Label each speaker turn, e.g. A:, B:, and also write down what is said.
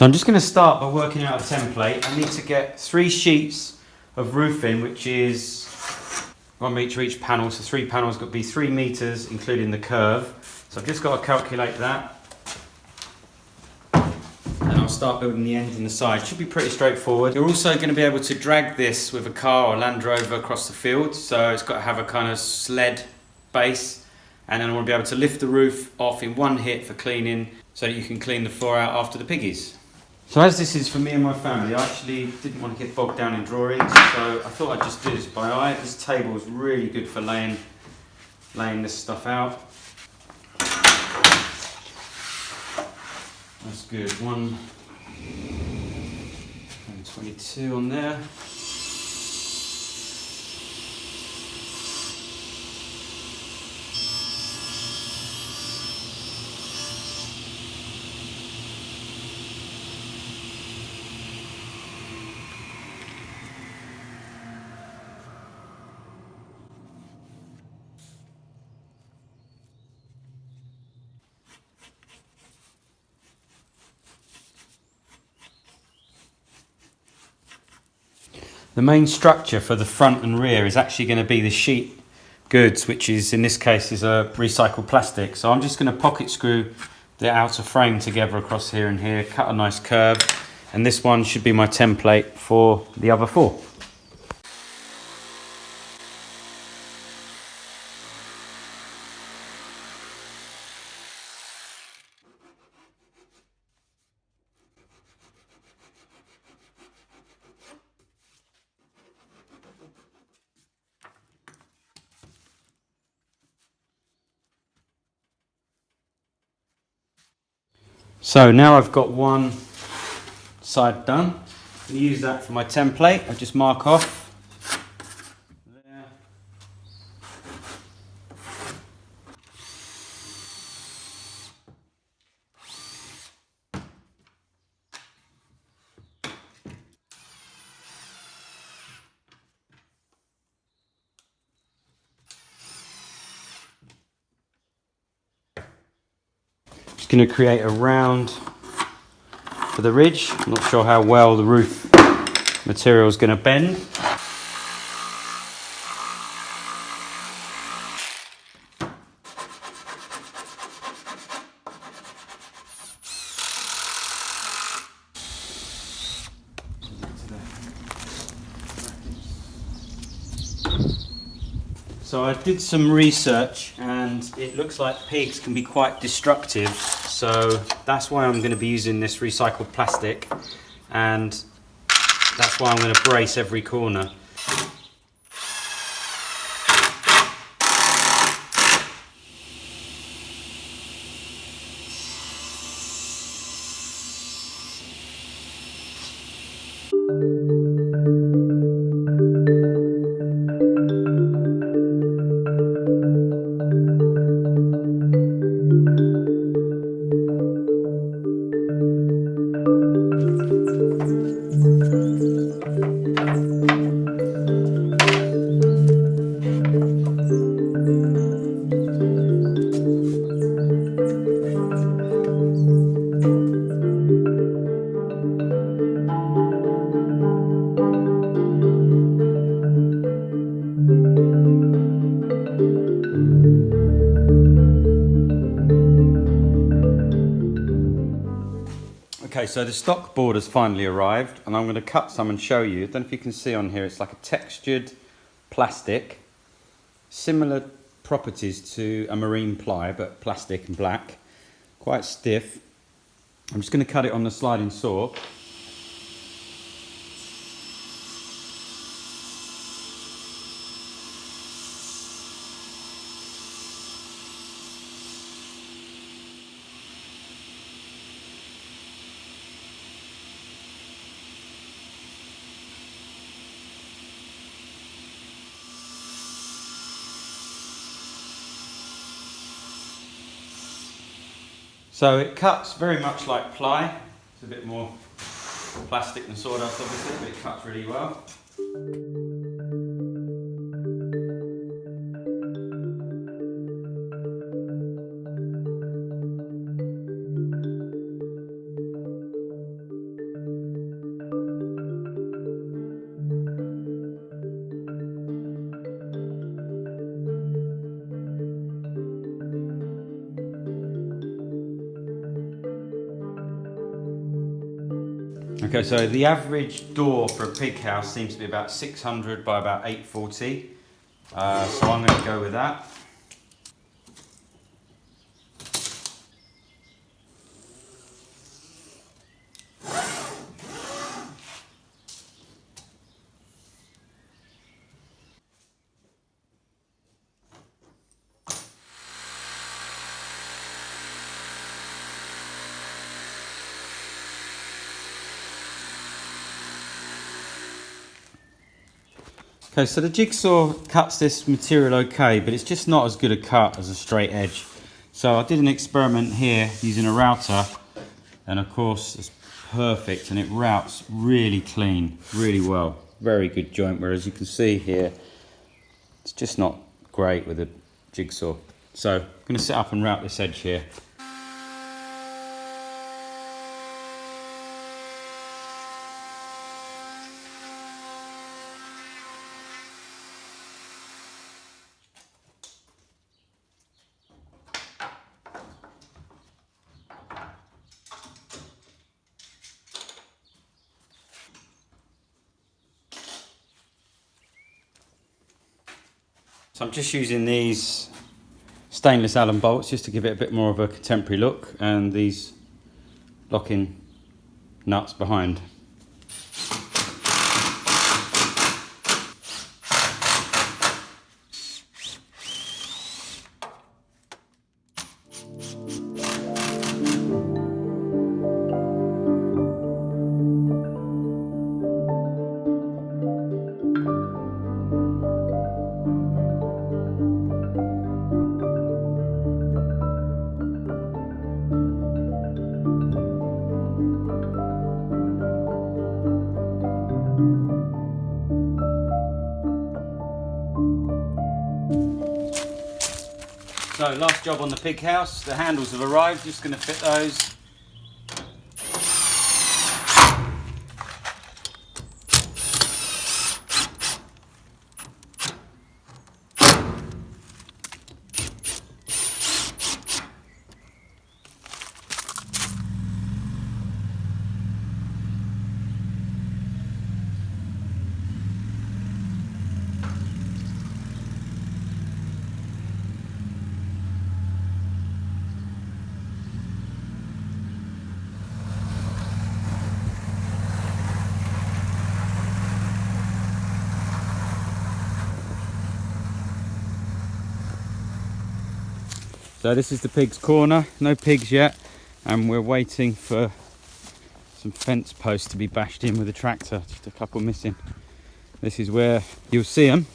A: So I'm just going to start by working out a template. I need to get 3 sheets of roofing, which is 1 metre each panel, so 3 panels got to be 3 metres including the curve. So I've just got to calculate that. And I'll start building the end and the side. Should be pretty straightforward. You're also going to be able to drag this with a car or Land Rover across the field, so it's got to have a kind of sled base, and then I want to be able to lift the roof off in one hit for cleaning so that you can clean the floor out after the piggies. So as this is for me and my family, I actually didn't want to get bogged down in drawings, so I thought I'd just do this by eye. This table is really good for laying this stuff out. That's good. 122 on there. The main structure for the front and rear is actually going to be the sheet goods, which is in this case is a recycled plastic. So I'm just going to pocket screw the outer frame together across here and here, cut a nice curve, and this one should be my template for the other 4. So now I've got one side done. I'm going to use that for my template. I just mark off there. Just going to create a round for the ridge. I'm not sure how well the roof material is going to bend. So I did some research and it looks like pigs can be quite destructive, so that's why I'm going to be using this recycled plastic, and that's why I'm going to brace every corner. Okay, so the stock board has finally arrived, and I'm going to cut some and show you. I don't know if you can see on here, it's like a textured plastic, similar properties to a marine ply, but plastic and black, quite stiff. I'm just going to cut it on the sliding saw. So it cuts very much like ply. It's a bit more plastic than sawdust obviously, but it cuts really well. Okay, so the average door for a pig house seems to be about 600 by about 840. So I'm going to go with that. Okay, so the jigsaw cuts this material okay, but it's just not as good a cut as a straight edge. So I did an experiment here using a router, and of course it's perfect and it routes really clean, really well. Very good joint, whereas you can see here, it's just not great with a jigsaw. So I'm going to set up and route this edge here. So I'm just using these stainless Allen bolts just to give it a bit more of a contemporary look, and these locking nuts behind. So last job on the pig house, the handles have arrived, just going to fit those. So this is the pig's corner, no pigs yet, and we're waiting for some fence posts to be bashed in with a tractor, just a couple missing. This is where you'll see them,